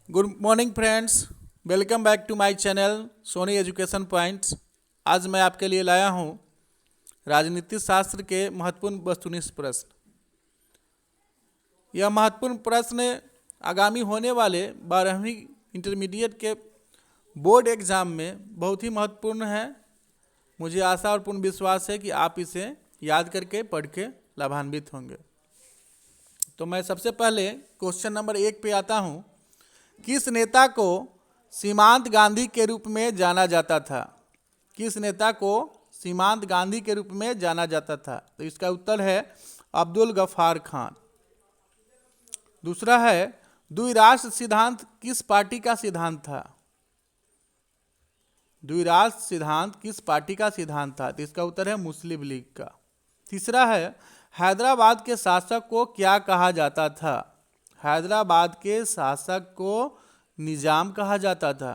Good morning friends, welcome back to my channel Soni education points. आज मैं आपके लिए लाया हूँ राजनीति शास्त्र के महत्वपूर्ण वस्तुनिष्ठ प्रश्न। यह महत्वपूर्ण प्रश्न आगामी होने वाले 12वीं इंटरमीडिएट के बोर्ड एग्ज़ाम में बहुत ही महत्वपूर्ण है। मुझे आशा और पूर्ण विश्वास है कि आप इसे याद करके पढ़ के लाभान्वित होंगे। तो मैं सबसे पहले क्वेश्चन नंबर 1 पे आता हूँ। किस नेता को सीमांत गांधी के रूप में जाना जाता था? किस नेता को सीमांत गांधी के रूप में जाना जाता था? तो इसका उत्तर है अब्दुल गफ्फार खान। दूसरा है, द्विराष्ट्र सिद्धांत किस पार्टी का सिद्धांत था? द्विराष्ट्र सिद्धांत किस पार्टी का सिद्धांत था? तो इसका उत्तर है मुस्लिम लीग का। तीसरा है, हैदराबाद के शासक को क्या कहा जाता था? हैदराबाद के शासक को निजाम कहा जाता था।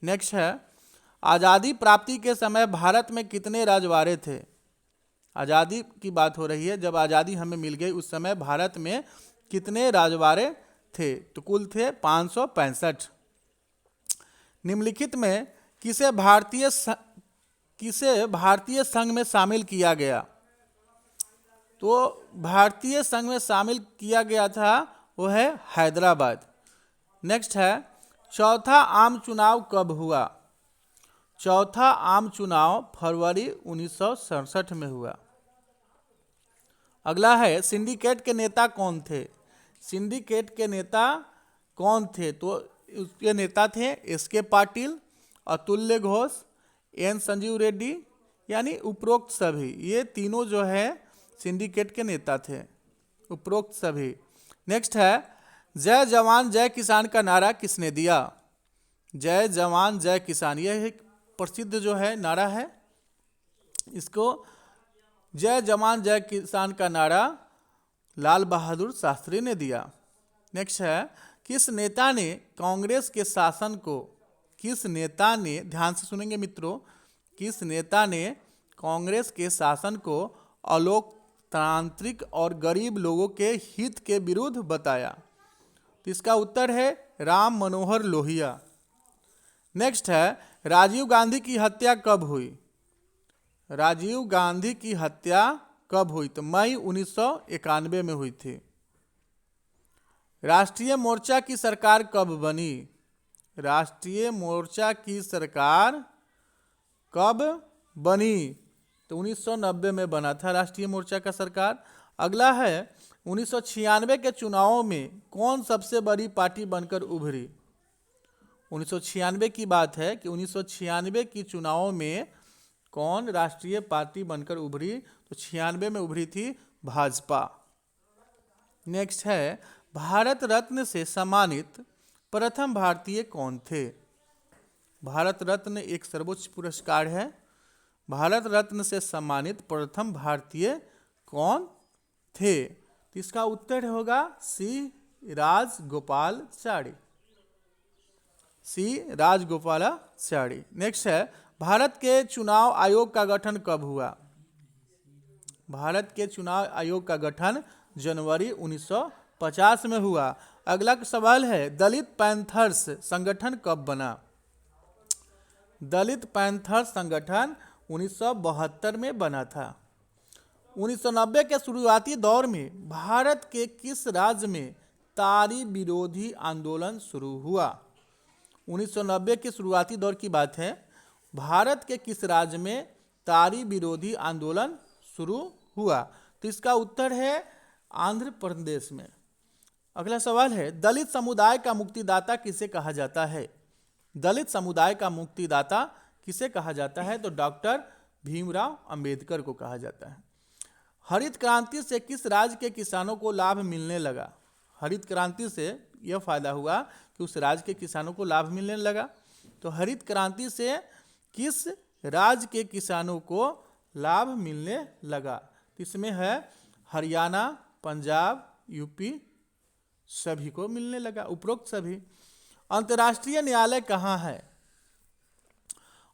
नेक्स्ट है, आज़ादी प्राप्ति के समय भारत में कितने रजवाड़े थे? आज़ादी की बात हो रही है, जब आज़ादी हमें मिल गई उस समय भारत में कितने रजवाड़े थे? तो कुल थे 565। निम्नलिखित में किसे भारतीय संघ में शामिल किया गया? तो भारतीय संघ में शामिल किया गया था वो है हैदराबाद। नेक्स्ट है, चौथा आम चुनाव कब हुआ? चौथा आम चुनाव फरवरी 1967 में हुआ। अगला है, सिंडिकेट के नेता कौन थे? सिंडिकेट के नेता कौन थे? तो उसके नेता थे एस.के. पाटिल, अतुल्य घोष, एन. संजीव रेड्डी, यानी उपरोक्त सभी। ये तीनों जो है सिंडिकेट के नेता थे, उपरोक्त सभी। नेक्स्ट है, जय जवान जय किसान का नारा किसने दिया? जय जवान जय किसान, यह एक प्रसिद्ध जो है नारा है। इसको जय जवान जय किसान का नारा लाल बहादुर शास्त्री ने दिया। नेक्स्ट है, किस नेता ने कांग्रेस के शासन को, किस नेता ने, ध्यान से सुनेंगे मित्रों, किस नेता ने कांग्रेस के शासन को अलोकतांत्रिक और गरीब लोगों के हित के विरुद्ध बताया? तो इसका उत्तर है राम मनोहर लोहिया। नेक्स्ट है, राजीव गांधी की हत्या कब हुई? राजीव गांधी की हत्या कब हुई? तो मई 1991 में हुई थी। राष्ट्रीय मोर्चा की सरकार कब बनी? राष्ट्रीय मोर्चा की सरकार कब बनी? तो 1990 में बना था राष्ट्रीय मोर्चा का सरकार। अगला है, 1996 के चुनावों में कौन सबसे बड़ी पार्टी बनकर उभरी? 1996 की बात है कि 1996 की चुनावों में कौन राष्ट्रीय पार्टी बनकर उभरी? तो 96 में उभरी थी भाजपा। नेक्स्ट है, भारत रत्न से सम्मानित प्रथम भारतीय कौन थे? भारत रत्न एक सर्वोच्च पुरस्कार है। भारत रत्न से सम्मानित प्रथम भारतीय कौन थे? तो इसका उत्तर होगा सी राजगोपालाचारी। सी राजगोपालाचारी। नेक्स्ट है, भारत के चुनाव आयोग का गठन कब हुआ? भारत के चुनाव आयोग का गठन जनवरी 1950 में हुआ। अगला सवाल है, दलित पैंथर्स संगठन कब बना? दलित पैंथर्स संगठन 1972 में बना था। 1990 के शुरुआती दौर में भारत के किस राज्य में तारी विरोधी आंदोलन शुरू हुआ? 1990 के शुरुआती दौर की बात है। भारत के किस राज्य में तारी विरोधी आंदोलन शुरू हुआ? तो इसका उत्तर है आंध्र प्रदेश में। अगला सवाल है, दलित समुदाय का मुक्तिदाता किसे कहा जाता है? दलित समुदाय का मुक्तिदाता किसे कहा जाता है? तो डॉक्टर भीमराव अंबेडकर को कहा जाता है। हरित क्रांति से किस राज्य के किसानों को लाभ मिलने लगा? हरित क्रांति से यह फायदा हुआ कि उस राज्य के किसानों को लाभ मिलने लगा। तो हरित क्रांति से किस राज्य के किसानों को लाभ मिलने लगा? इसमें है हरियाणा, पंजाब, यूपी, सभी को मिलने लगा, उपरोक्त सभी। अंतर्राष्ट्रीय न्यायालय कहाँ है?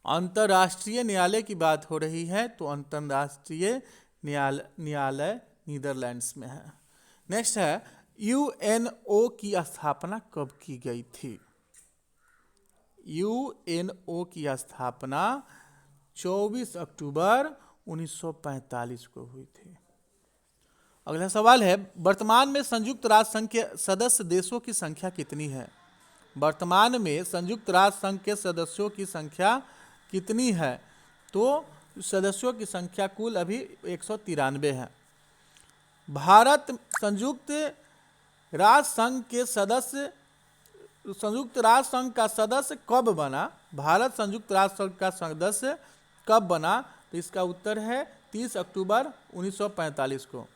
अंतर्राष्ट्रीय न्यायालय की बात हो रही है तो अंतर्राष्ट्रीय न्यायालय नीदरलैंड्स में है। नेक्स्ट है, यूएनओ की स्थापना कब की गई थी? यूएनओ की स्थापना 24 अक्टूबर 1945 को हुई थी। अगला सवाल है, वर्तमान में संयुक्त राष्ट्र संघ के सदस्य देशों की संख्या कितनी है? वर्तमान में संयुक्त राष्ट्र संघ के सदस्यों की संख्या कितनी है? तो सदस्यों की संख्या कुल अभी 193 है। भारत संयुक्त राष्ट्र संघ के सदस्य संयुक्त राष्ट्र संघ का सदस्य कब बना? भारत संयुक्त राष्ट्र संघ का सदस्य कब बना? तो इसका उत्तर है 30 अक्टूबर 1945 को।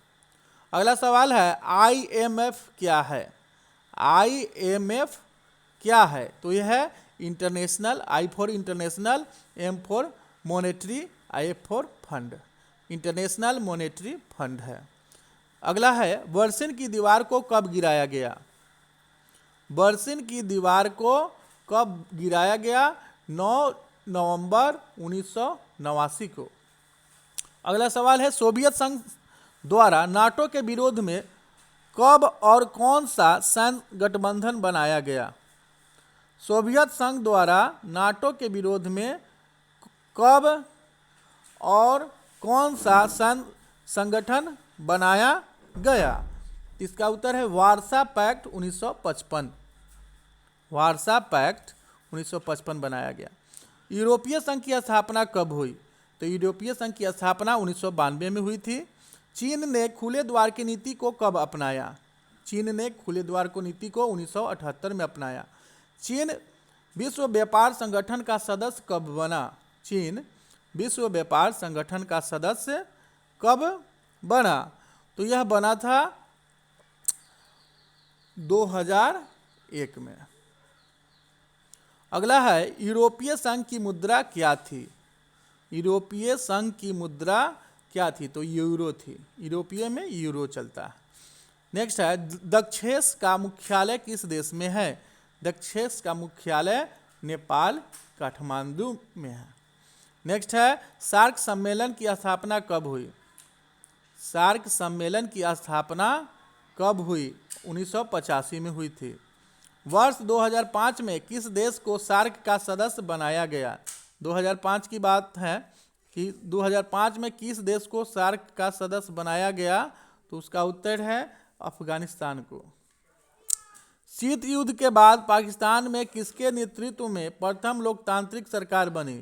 अगला सवाल है, आईएमएफ क्या है? आईएमएफ क्या है? तो यह है international, I for international, M for monetary, I for fund, international monetary fund है। अगला है, बर्सिन की दीवार को कब गिराया गया? बर्सिन की दीवार को कब गिराया गया? 9 नवंबर 1989 को। अगला सवाल है, सोवियत संघ द्वारा नाटो के विरोध में कब और कौन सा सैन्य गठबंधन बनाया गया? सोवियत संघ द्वारा नाटो के विरोध में कब और कौन सा सैन्य संगठन बनाया गया? इसका उत्तर है वार्सा पैक्ट 1955। वार्सा पैक्ट 1955 बनाया गया। यूरोपीय संघ की स्थापना कब हुई? तो यूरोपीय संघ की स्थापना 1992 में हुई थी। चीन ने खुले द्वार की नीति को कब अपनाया? चीन ने खुले द्वार को नीति को 1978 में अपनाया। चीन विश्व व्यापार संगठन का सदस्य कब बना? चीन विश्व व्यापार संगठन का सदस्य कब बना? तो यह बना था 2001 में। अगला है, यूरोपीय संघ की मुद्रा क्या थी? यूरोपीय संघ की मुद्रा क्या थी? तो यूरो थी। यूरोपीय में यूरो चलता है। नेक्स्ट है, दक्षेस का मुख्यालय किस देश में है? दक्षेस का मुख्यालय नेपाल काठमांडू में है। नेक्स्ट है, सार्क सम्मेलन की स्थापना कब हुई? सार्क सम्मेलन की स्थापना कब हुई? 1985 में हुई थी। वर्ष 2005 में किस देश को सार्क का सदस्य बनाया गया? 2005 की बात है कि 2005 में किस देश को सार्क का सदस्य बनाया गया? तो उसका उत्तर है अफगानिस्तान को। शीत युद्ध के बाद पाकिस्तान में किसके नेतृत्व में प्रथम लोकतांत्रिक सरकार बनी?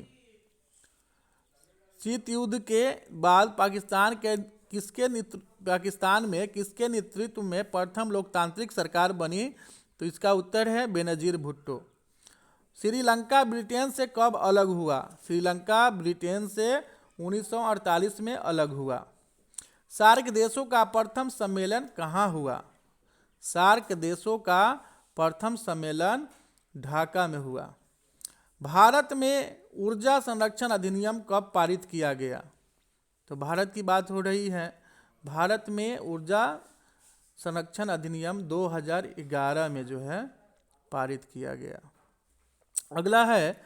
शीत युद्ध के बाद पाकिस्तान में किसके नेतृत्व में प्रथम लोकतांत्रिक सरकार बनी? तो इसका उत्तर है बेनजीर भुट्टो। श्रीलंका ब्रिटेन से कब अलग हुआ? श्रीलंका ब्रिटेन से 1948 में अलग हुआ। सार्क देशों का प्रथम सम्मेलन कहाँ हुआ? सार्क देशों का प्रथम सम्मेलन ढाका में हुआ। भारत में ऊर्जा संरक्षण अधिनियम कब पारित किया गया? तो भारत की बात हो रही है। भारत में ऊर्जा संरक्षण अधिनियम 2011 में जो है पारित किया गया। अगला है,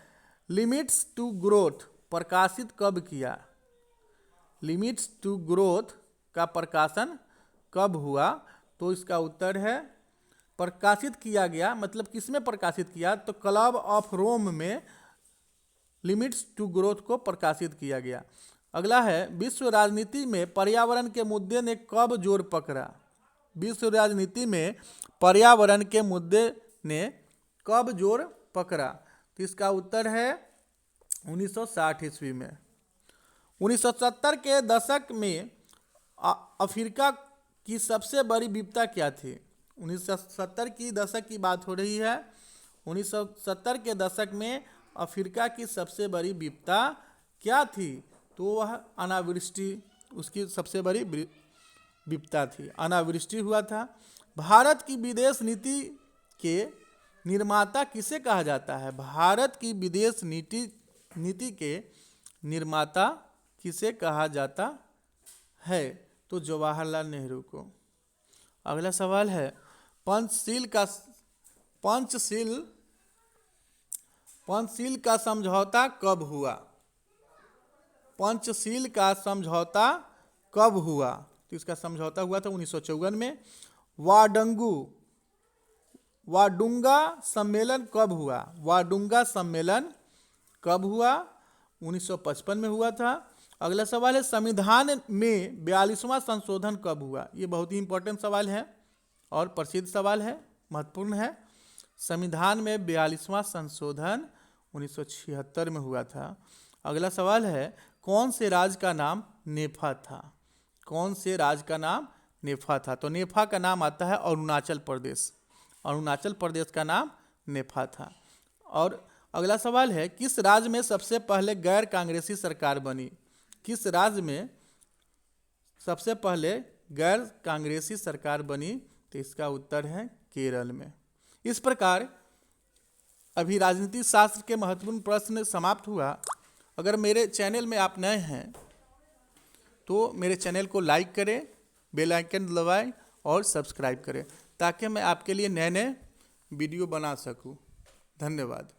लिमिट्स टू ग्रोथ प्रकाशित कब किया? लिमिट्स टू ग्रोथ का प्रकाशन कब हुआ? तो इसका उत्तर है प्रकाशित किया गया, मतलब किसमें प्रकाशित किया? तो क्लब ऑफ रोम में लिमिट्स टू ग्रोथ को प्रकाशित किया गया। अगला है, विश्व राजनीति में पर्यावरण के मुद्दे ने कब जोर पकड़ा? विश्व राजनीति में पर्यावरण के मुद्दे ने कब जोर पकड़ा? तो इसका उत्तर है 1960 ईस्वी में। 1970 के दशक में अफ्रीका की सबसे बड़ी विपदा क्या थी? 1970 की दशक की बात हो रही है। 1970 के दशक में अफ्रीका की सबसे बड़ी विपदा क्या थी? तो वह अनावृष्टि उसकी सबसे बड़ी विपदा थी। अनावृष्टि हुआ था। भारत की विदेश नीति के निर्माता किसे कहा जाता है? भारत की विदेश नीति के निर्माता किसे कहा जाता है? तो जवाहरलाल नेहरू को। अगला सवाल है, पंचशील का समझौता कब हुआ? पंचशील का समझौता कब हुआ? तो इसका समझौता हुआ था 1954 में। वाडुंगा सम्मेलन कब हुआ? वाडुंगा सम्मेलन कब हुआ? 1955 में हुआ था। अगला सवाल है संविधान में 42वां संशोधन कब हुआ? ये बहुत ही इंपॉर्टेंट सवाल है और प्रसिद्ध सवाल है, महत्वपूर्ण है। संविधान में 42वां संशोधन 1976 में हुआ था। अगला सवाल है कौन से राज्य का नाम नेफा था? कौन से राज्य का नाम नेफा था? तो नेफा का नाम आता है अरुणाचल प्रदेश। अरुणाचल प्रदेश का नाम नेफा था। और अगला सवाल है किस राज्य में सबसे पहले गैर कांग्रेसी सरकार बनी? किस राज्य में सबसे पहले गैर कांग्रेसी सरकार बनी? तो इसका उत्तर है केरल में। इस प्रकार अभी राजनीति शास्त्र के महत्वपूर्ण प्रश्न समाप्त हुआ। अगर मेरे चैनल में आप नए हैं तो मेरे चैनल को लाइक करें, बेल आइकन दबाएं और सब्सक्राइब करें ताकि मैं आपके लिए नए नए वीडियो बना सकूं। धन्यवाद।